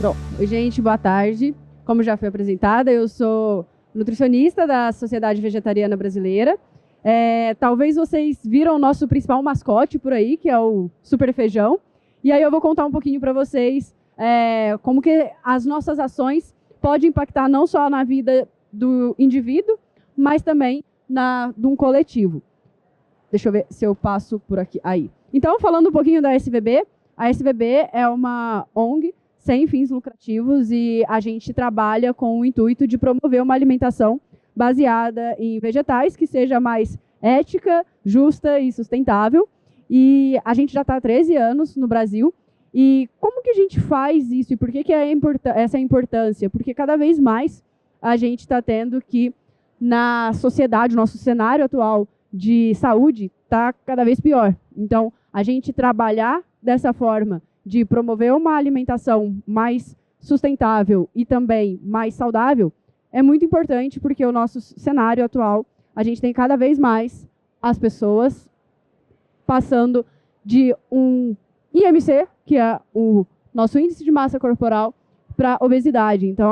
Bom, oi, gente, boa tarde. Como já foi apresentada, eu sou nutricionista da Sociedade Vegetariana Brasileira. Talvez vocês viram o nosso principal mascote por aí, que é o Super Feijão. E aí eu vou contar um pouquinho para vocês como que as nossas ações podem impactar não só na vida do indivíduo, mas também de um coletivo. Deixa eu ver se eu passo por aqui. Aí. Então, falando um pouquinho da SVB, a SVB é uma ONG sem fins lucrativos e a gente trabalha com o intuito de promover uma alimentação baseada em vegetais que seja mais ética, justa e sustentável. E a gente já está há 13 anos no Brasil. E como que a gente faz isso? E por que essa importância? Porque cada vez mais a gente está tendo que, na sociedade, nosso cenário atual de saúde está cada vez pior. Então, a gente trabalhar dessa forma de promover uma alimentação mais sustentável e também mais saudável é muito importante, porque o nosso cenário atual, a gente tem cada vez mais as pessoas passando de um IMC, que é o nosso índice de massa corporal, para obesidade. Então,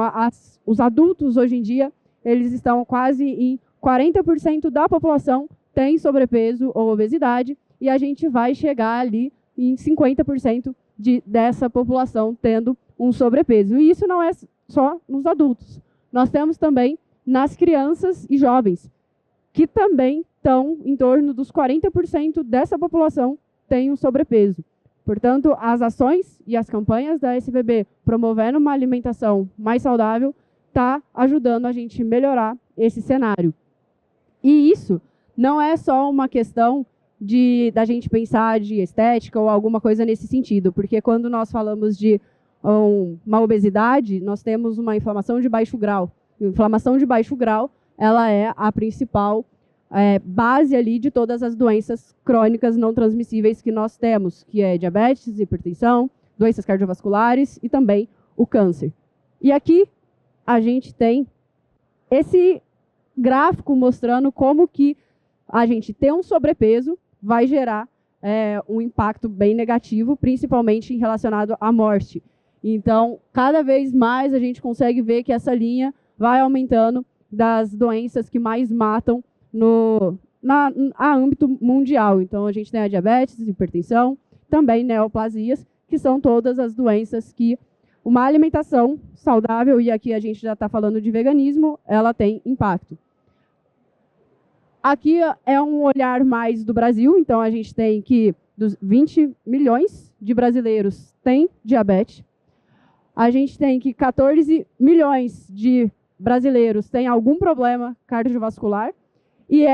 os adultos, hoje em dia, eles estão quase em 40% da população tem sobrepeso ou obesidade, e a gente vai chegar ali em 50% dessa população tendo um sobrepeso. E isso não é só nos adultos. Nós temos também nas crianças e jovens, que também estão em torno dos 40% dessa população tem um sobrepeso. Portanto, as ações e as campanhas da SVB promovendo uma alimentação mais saudável está ajudando a gente a melhorar esse cenário. E isso não é só uma questão da gente pensar de estética ou alguma coisa nesse sentido, porque quando nós falamos de uma obesidade, nós temos uma inflamação de baixo grau. A inflamação de baixo grau, ela é a principal base ali de todas as doenças crônicas não transmissíveis que nós temos, que é diabetes, hipertensão, doenças cardiovasculares e também o câncer. E aqui a gente tem esse gráfico mostrando como que a gente ter um sobrepeso vai gerar um impacto bem negativo, principalmente relacionado à morte. Então, cada vez mais a gente consegue ver que essa linha vai aumentando das doenças que mais matam a âmbito mundial. Então, a gente tem a diabetes, hipertensão, também neoplasias, que são todas as doenças que uma alimentação saudável, e aqui a gente já está falando de veganismo, ela tem impacto. Aqui é um olhar mais do Brasil, então a gente tem que dos 20 milhões de brasileiros têm diabetes. A gente tem que 14 milhões de brasileiros têm algum problema cardiovascular e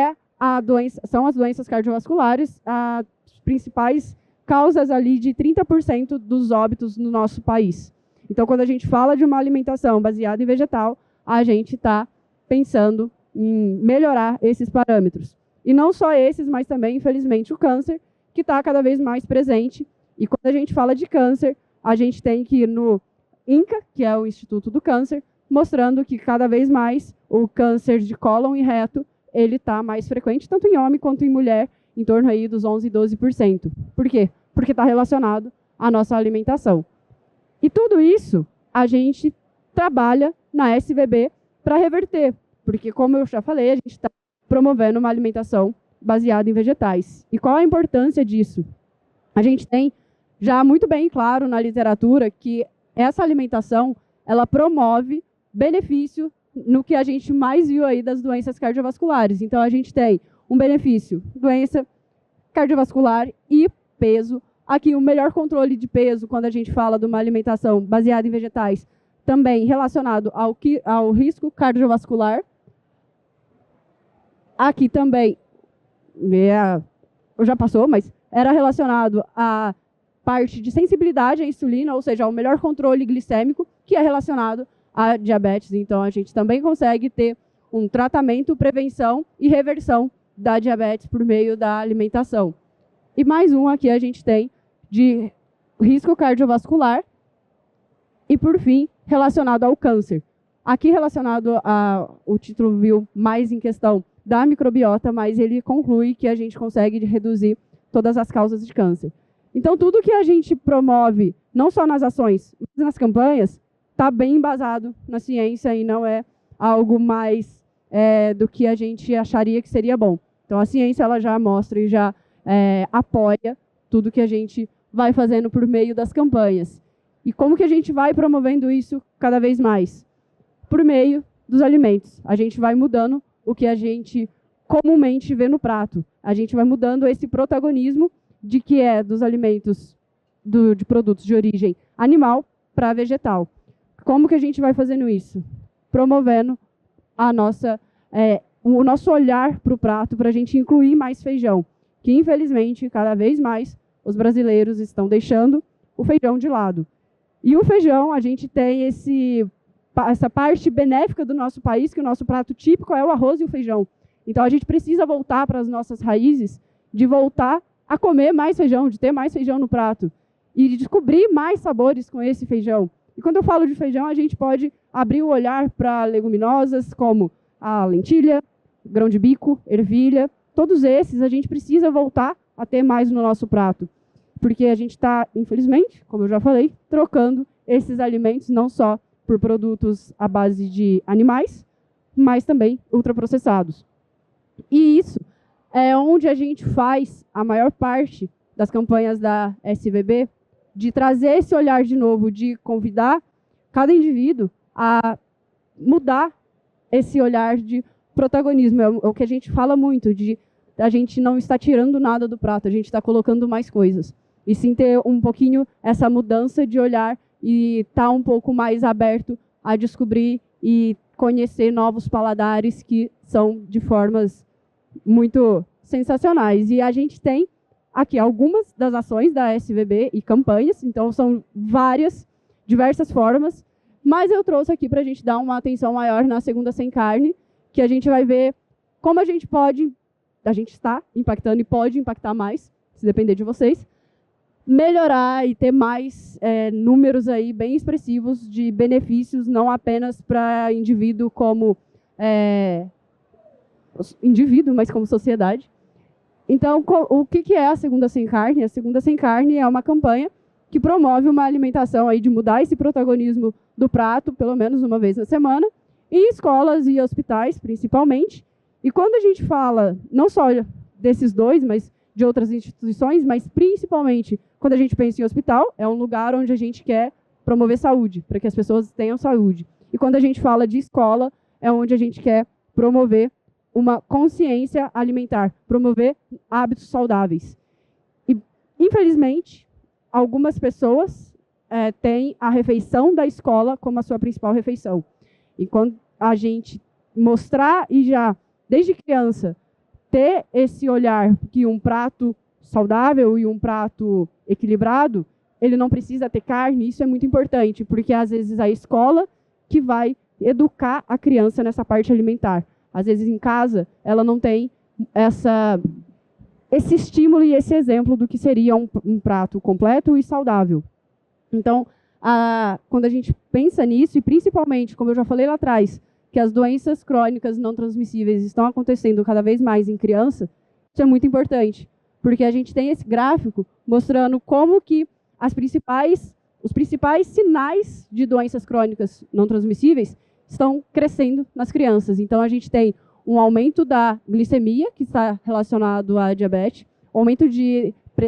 são as doenças cardiovasculares as principais causas ali de 30% dos óbitos no nosso país. Então, quando a gente fala de uma alimentação baseada em vegetal, a gente está pensando em melhorar esses parâmetros. E não só esses, mas também, infelizmente, o câncer, que está cada vez mais presente. E quando a gente fala de câncer, a gente tem que ir no INCA, que é o Instituto do Câncer, mostrando que cada vez mais o câncer de cólon e reto, ele está mais frequente, tanto em homem quanto em mulher, em torno aí dos 11% e 12%. Por quê? Porque está relacionado à nossa alimentação. E tudo isso a gente trabalha na SVB para reverter. Porque, como eu já falei, a gente está promovendo uma alimentação baseada em vegetais. E qual a importância disso? A gente tem já muito bem claro na literatura que essa alimentação ela promove benefício no que a gente mais viu aí das doenças cardiovasculares. Então, a gente tem um benefício, doença cardiovascular e peso. Aqui, o melhor controle de peso, quando a gente fala de uma alimentação baseada em vegetais, também relacionado ao risco cardiovascular. Aqui também, já passou, mas era relacionado à parte de sensibilidade à insulina, ou seja, ao melhor controle glicêmico, que é relacionado à diabetes. Então, a gente também consegue ter um tratamento, prevenção e reversão da diabetes por meio da alimentação. E mais um aqui a gente tem de risco cardiovascular e, por fim, relacionado ao câncer. Aqui relacionado o título viu mais em questão da microbiota, mas ele conclui que a gente consegue reduzir todas as causas de câncer. Então, tudo que a gente promove, não só nas ações, mas nas campanhas, está bem embasado na ciência e não é algo mais do que a gente acharia que seria bom. Então, a ciência ela já mostra e já apoia tudo que a gente vai fazendo por meio das campanhas. E como que a gente vai promovendo isso cada vez mais? Por meio dos alimentos. A gente vai mudando o que a gente comumente vê no prato. A gente vai mudando esse protagonismo de que é dos alimentos, de produtos de origem animal para vegetal. Como que a gente vai fazendo isso? Promovendo o nosso olhar para o prato, para a gente incluir mais feijão, que infelizmente, cada vez mais, os brasileiros estão deixando o feijão de lado. E o feijão, a gente tem essa parte benéfica do nosso país, que o nosso prato típico é o arroz e o feijão. Então, a gente precisa voltar para as nossas raízes, de voltar a comer mais feijão, de ter mais feijão no prato, e de descobrir mais sabores com esse feijão. E quando eu falo de feijão, a gente pode abrir o olhar para leguminosas, como a lentilha, grão de bico, ervilha. Todos esses a gente precisa voltar a ter mais no nosso prato. Porque a gente está, infelizmente, como eu já falei, trocando esses alimentos não só por produtos à base de animais, mas também ultraprocessados. E isso é onde a gente faz a maior parte das campanhas da SVB, de trazer esse olhar de novo, de convidar cada indivíduo a mudar esse olhar de protagonismo. É o que a gente fala muito, de a gente não está tirando nada do prato, a gente está colocando mais coisas. E sim ter um pouquinho essa mudança de olhar e estar um pouco mais aberto a descobrir e conhecer novos paladares que são de formas muito sensacionais. E a gente tem aqui algumas das ações da SVB e campanhas, então são diversas formas, mas eu trouxe aqui para a gente dar uma atenção maior na Segunda Sem Carne, que a gente vai ver como a gente está impactando e pode impactar mais, se depender de vocês, melhorar e ter mais números aí bem expressivos de benefícios, não apenas para indivíduo como indivíduo, mas como sociedade. Então, o que é a Segunda Sem Carne? A Segunda Sem Carne é uma campanha que promove uma alimentação aí de mudar esse protagonismo do prato, pelo menos uma vez na semana, em escolas e hospitais, principalmente. E quando a gente fala, não só desses dois, mas de outras instituições, mas principalmente quando a gente pensa em hospital, é um lugar onde a gente quer promover saúde, para que as pessoas tenham saúde. E quando a gente fala de escola, é onde a gente quer promover uma consciência alimentar, promover hábitos saudáveis. E, infelizmente, algumas pessoas têm a refeição da escola como a sua principal refeição. E quando a gente mostrar e já, desde criança, ter esse olhar que um prato saudável e um prato equilibrado, ele não precisa ter carne, isso é muito importante, porque às vezes a escola que vai educar a criança nessa parte alimentar. Às vezes em casa ela não tem esse estímulo e esse exemplo do que seria um prato completo e saudável. Então, quando a gente pensa nisso, e principalmente, como eu já falei lá atrás, que as doenças crônicas não transmissíveis estão acontecendo cada vez mais em criança, isso é muito importante, porque a gente tem esse gráfico mostrando como que os principais sinais de doenças crônicas não transmissíveis estão crescendo nas crianças. Então, a gente tem um aumento da glicemia, que está relacionado à diabetes, aumento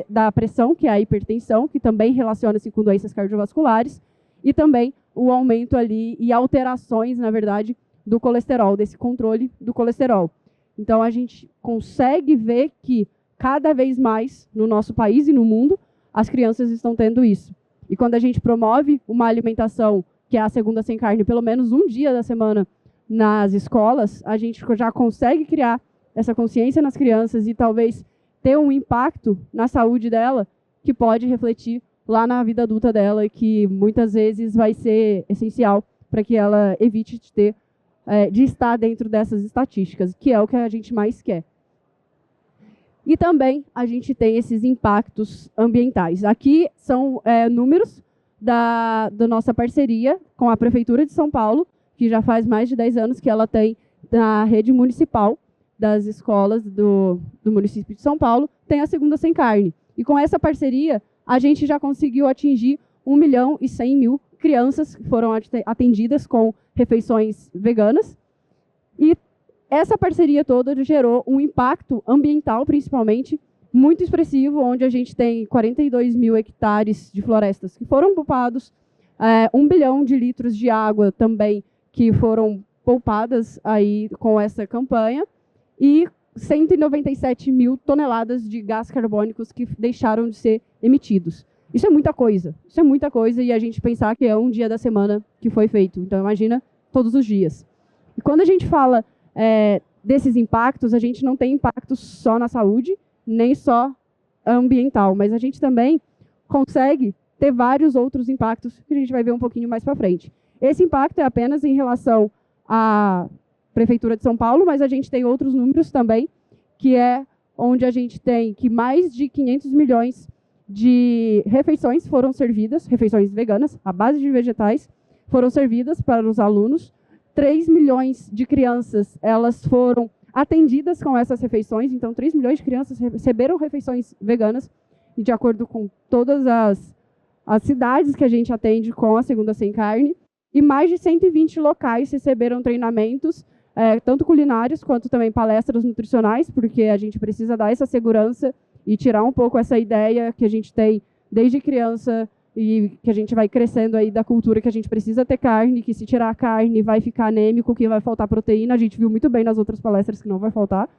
da pressão, que é a hipertensão, que também relaciona-se com doenças cardiovasculares, e também o aumento ali e alterações, na verdade, do colesterol, desse controle do colesterol. Então, a gente consegue ver que, cada vez mais, no nosso país e no mundo, as crianças estão tendo isso. E quando a gente promove uma alimentação, que é a Segunda Sem Carne, pelo menos um dia da semana nas escolas, a gente já consegue criar essa consciência nas crianças e talvez ter um impacto na saúde dela que pode refletir lá na vida adulta dela e que muitas vezes vai ser essencial para que ela evite de estar dentro dessas estatísticas, que é o que a gente mais quer. E também a gente tem esses impactos ambientais. Aqui são números da nossa parceria com a Prefeitura de São Paulo, que já faz mais de 10 anos que ela tem na rede municipal das escolas do município de São Paulo, tem a Segunda Sem Carne. E com essa parceria, a gente já conseguiu atingir 1.100.000 crianças que foram atendidas com refeições veganas. E essa parceria toda gerou um impacto ambiental, principalmente, muito expressivo, onde a gente tem 42 mil hectares de florestas que foram poupados, 1 bilhão de litros de água também que foram poupadas aí com essa campanha, e 197 mil toneladas de gás carbônicos que deixaram de ser emitidos. Isso é muita coisa, e a gente pensar que é um dia da semana que foi feito. Então, imagina todos os dias. E quando a gente fala desses impactos, a gente não tem impacto só na saúde, nem só ambiental, mas a gente também consegue ter vários outros impactos que a gente vai ver um pouquinho mais para frente. Esse impacto é apenas em relação à Prefeitura de São Paulo, mas a gente tem outros números também, que é onde a gente tem que mais de 500 milhões de refeições foram servidas, refeições veganas, à base de vegetais, foram servidas para os alunos. 3 milhões de crianças, elas foram atendidas com essas refeições, então 3 milhões de crianças receberam refeições veganas, e de acordo com todas as cidades que a gente atende com a Segunda Sem Carne, e mais de 120 locais receberam treinamentos, tanto culinários quanto também palestras nutricionais, porque a gente precisa dar essa segurança e tirar um pouco essa ideia que a gente tem desde criança e que a gente vai crescendo aí da cultura que a gente precisa ter carne, que se tirar a carne vai ficar anêmico, que vai faltar proteína. A gente viu muito bem nas outras palestras que não vai faltar.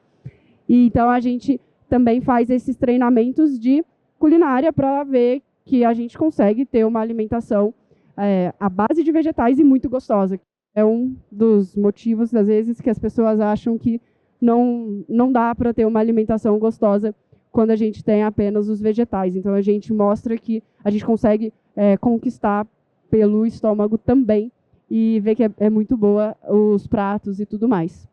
E então a gente também faz esses treinamentos de culinária para ver que a gente consegue ter uma alimentação à base de vegetais e muito gostosa. É um dos motivos, às vezes, que as pessoas acham que não dá para ter uma alimentação gostosa quando a gente tem apenas os vegetais. Então, a gente mostra que a gente consegue conquistar pelo estômago também e ver que é muito boa os pratos e tudo mais.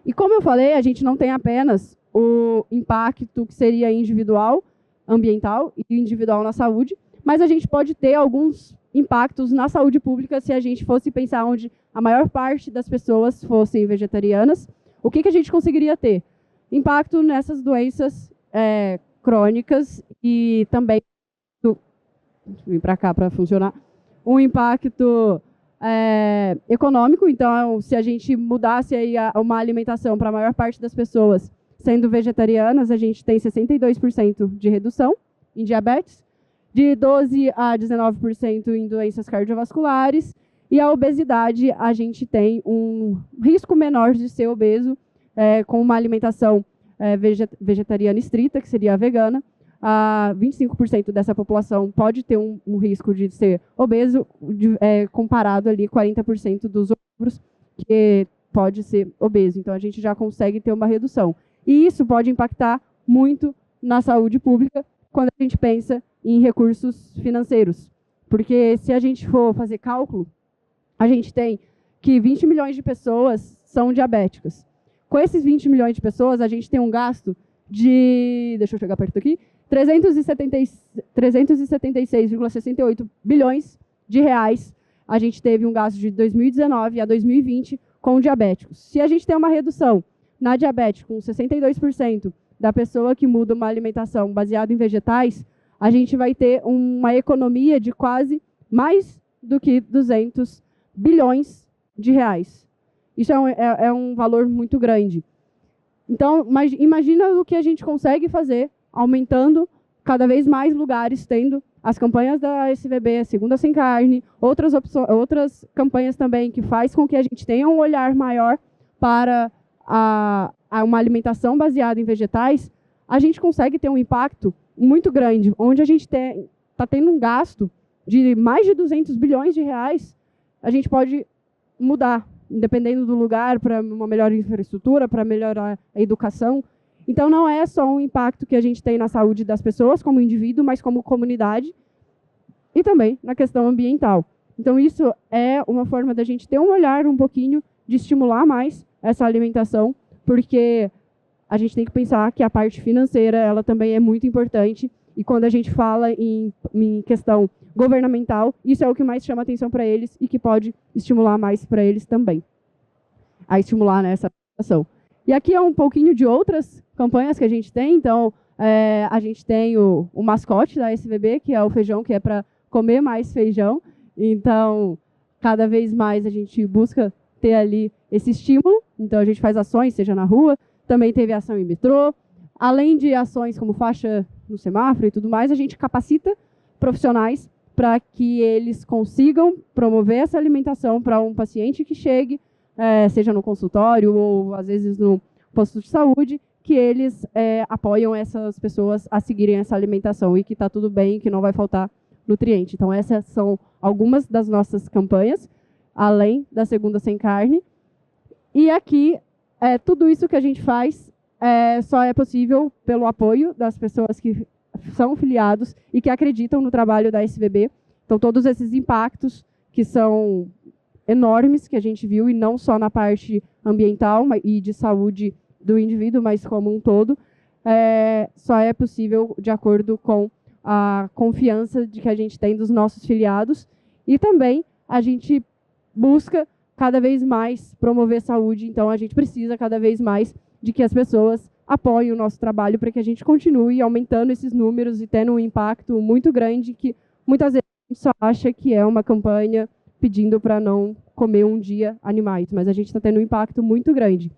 E como eu falei, a gente não tem apenas o impacto que seria individual, ambiental e individual na saúde, mas a gente pode ter alguns impactos na saúde pública se a gente fosse pensar onde a maior parte das pessoas fossem vegetarianas. O que a gente conseguiria ter? Impacto nessas doenças crônicas e também, vim para cá para funcionar, um impacto econômico. Então, se a gente mudasse aí uma alimentação para a maior parte das pessoas sendo vegetarianas, a gente tem 62% de redução em diabetes, de 12% a 19% em doenças cardiovasculares, e a obesidade, a gente tem um risco menor de ser obeso com uma alimentação vegetariana estrita, que seria a vegana. 25% dessa população pode ter um risco de ser obeso, comparado ali 40% dos outros que pode ser obeso. Então, a gente já consegue ter uma redução. E isso pode impactar muito na saúde pública quando a gente pensa em recursos financeiros. Porque se a gente for fazer cálculo, a gente tem que 20 milhões de pessoas são diabéticas. Com esses 20 milhões de pessoas, a gente tem um gasto de, deixa eu chegar perto aqui, 376,68 bilhões de reais. A gente teve um gasto de 2019 a 2020 com diabéticos. Se a gente tem uma redução na diabetes com 62% da pessoa que muda uma alimentação baseada em vegetais, a gente vai ter uma economia de quase mais do que 200 bilhões de reais. Isso é um valor muito grande. Então, imagina o que a gente consegue fazer aumentando cada vez mais lugares, tendo as campanhas da SVB, a Segunda Sem Carne, outras campanhas também que faz com que a gente tenha um olhar maior para uma alimentação baseada em vegetais. A gente consegue ter um impacto muito grande, onde a gente está tendo um gasto de mais de 200 bilhões de reais, a gente pode mudar, dependendo do lugar, para uma melhor infraestrutura, para melhorar a educação. Então, não é só um impacto que a gente tem na saúde das pessoas, como indivíduo, mas como comunidade, e também na questão ambiental. Então, isso é uma forma da gente ter um olhar um pouquinho de estimular mais essa alimentação, porque a gente tem que pensar que a parte financeira ela também é muito importante, e quando a gente fala em questão governamental, isso é o que mais chama atenção para eles e que pode estimular mais para eles também, a estimular nessa ação. E aqui é um pouquinho de outras campanhas que a gente tem. Então, a gente tem o mascote da SVB, que é o feijão, que é para comer mais feijão. Então, cada vez mais a gente busca ter ali esse estímulo. Então, a gente faz ações, seja na rua, também teve ação em metrô. Além de ações como faixa no semáforo e tudo mais, a gente capacita profissionais para que eles consigam promover essa alimentação para um paciente que chegue, seja no consultório ou, às vezes, no posto de saúde, que eles apoiam essas pessoas a seguirem essa alimentação e que está tudo bem, que não vai faltar nutriente. Então, essas são algumas das nossas campanhas, além da Segunda Sem Carne. E aqui, tudo isso que a gente faz só é possível pelo apoio das pessoas que são filiados e que acreditam no trabalho da SVB. Então, todos esses impactos que são enormes que a gente viu, e não só na parte ambiental e de saúde do indivíduo, mas como um todo, só é possível de acordo com a confiança de que a gente tem dos nossos filiados. E também a gente busca cada vez mais promover saúde, então a gente precisa cada vez mais de que as pessoas apoiem o nosso trabalho para que a gente continue aumentando esses números e tendo um impacto muito grande que muitas vezes a gente só acha que é uma campanha pedindo para não comer um dia animais, mas a gente está tendo um impacto muito grande.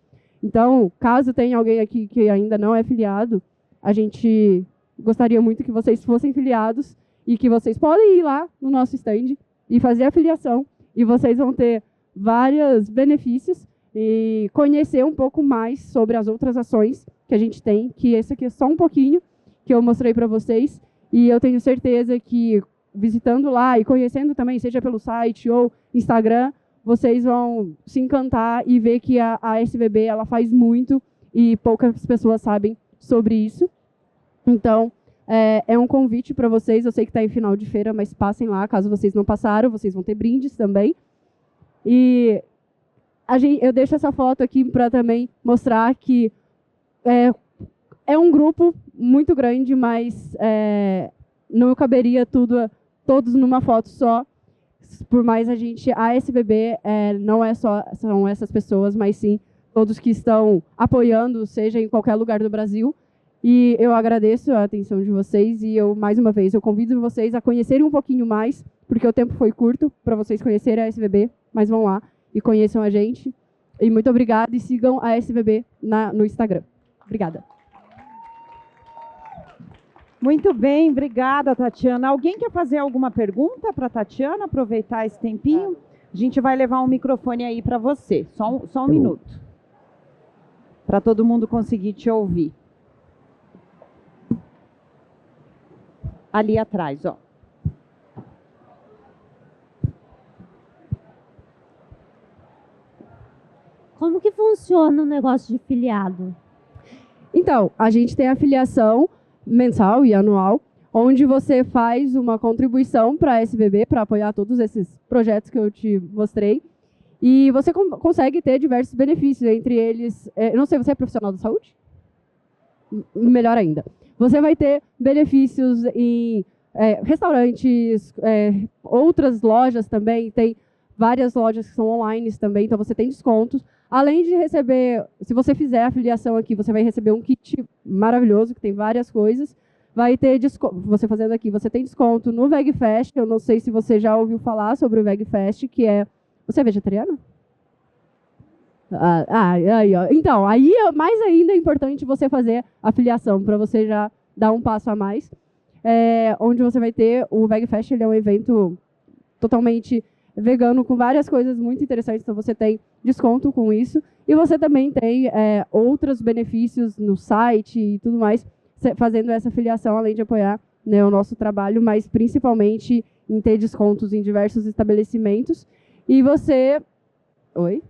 Então, caso tenha alguém aqui que ainda não é filiado, a gente gostaria muito que vocês fossem filiados e que vocês podem ir lá no nosso stand e fazer a filiação, e vocês vão ter vários benefícios e conhecer um pouco mais sobre as outras ações que a gente tem, que esse aqui é só um pouquinho que eu mostrei para vocês, e eu tenho certeza que visitando lá e conhecendo também, seja pelo site ou Instagram, vocês vão se encantar e ver que a SVB ela faz muito e poucas pessoas sabem sobre isso. Então, é um convite para vocês. Eu sei que está em final de feira, mas passem lá. Caso vocês não passaram, vocês vão ter brindes também. E eu deixo essa foto aqui para também mostrar que é um grupo muito grande, mas não caberia todos numa foto só. Por mais a SVB não são essas pessoas, mas sim todos que estão apoiando, seja em qualquer lugar do Brasil. E eu agradeço a atenção de vocês e mais uma vez, eu convido vocês a conhecerem um pouquinho mais, porque o tempo foi curto para vocês conhecerem a SVB, mas vão lá e conheçam a gente. E muito obrigada e sigam a SVB no Instagram. Obrigada. Muito bem, obrigada, Tatiana. Alguém quer fazer alguma pergunta para a Tatiana? Aproveitar esse tempinho? A gente vai levar um microfone aí para você. Só um minuto. Para todo mundo conseguir te ouvir. Ali atrás, ó. Como que funciona o negócio de filiado? Então, a gente tem a filiação mensal e anual, onde você faz uma contribuição para a SVB, para apoiar todos esses projetos que eu te mostrei, e você consegue ter diversos benefícios, entre eles, não sei, você é profissional da saúde? Melhor ainda. Você vai ter benefícios em restaurantes, outras lojas também, tem várias lojas que são online também, então você tem descontos. Além de receber, se você fizer a filiação aqui, você vai receber um kit maravilhoso, que tem várias coisas. Vai ter desconto, você fazendo aqui, você tem desconto no VegFest. Eu não sei se você já ouviu falar sobre o VegFest, que é... Você é vegetariano? Aí, ó. Então, aí mais ainda é importante você fazer a filiação, para você já dar um passo a mais. Onde você vai ter o VegFest, ele é um evento totalmente vegano, com várias coisas muito interessantes, então você tem desconto com isso, e você também tem outros benefícios no site e tudo mais, fazendo essa filiação, além de apoiar, né, o nosso trabalho, mas principalmente em ter descontos em diversos estabelecimentos. E você... Oi?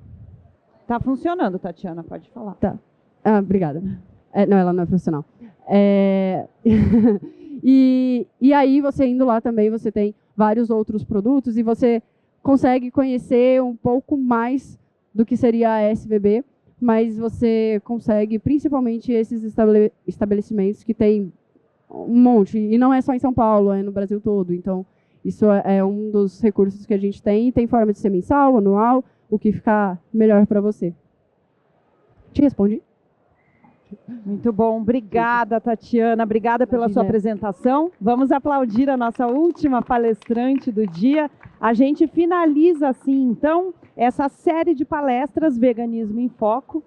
Tá funcionando, Tatiana, pode falar. Tá. Obrigada. Não, ela não é profissional. E aí, você indo lá também, você tem vários outros produtos e você consegue conhecer um pouco mais do que seria a SVB, mas você consegue, principalmente esses estabelecimentos que tem um monte, e não é só em São Paulo, é no Brasil todo. Então, isso é um dos recursos que a gente tem, e tem forma de ser mensal, anual, o que ficar melhor para você. Te respondi? Muito bom, obrigada, Tatiana, obrigada pela sua apresentação. Vamos aplaudir a nossa última palestrante do dia. A gente finaliza assim, então, essa série de palestras Veganismo em Foco,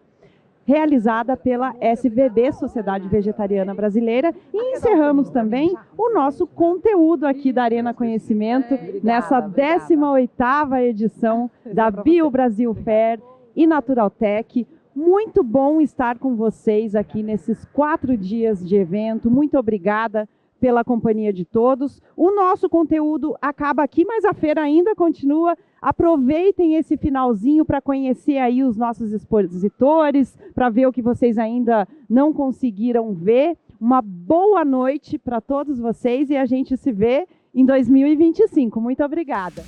realizada pela SVB, Sociedade Vegetariana Brasileira, e encerramos também o nosso conteúdo aqui da Arena Conhecimento, nessa 18ª edição da Bio Brasil Fair e Naturaltech. Muito bom estar com vocês aqui nesses 4 dias de evento. Muito obrigada pela companhia de todos. O nosso conteúdo acaba aqui, mas a feira ainda continua. Aproveitem esse finalzinho para conhecer aí os nossos expositores, para ver o que vocês ainda não conseguiram ver. Uma boa noite para todos vocês e a gente se vê em 2025. Muito obrigada.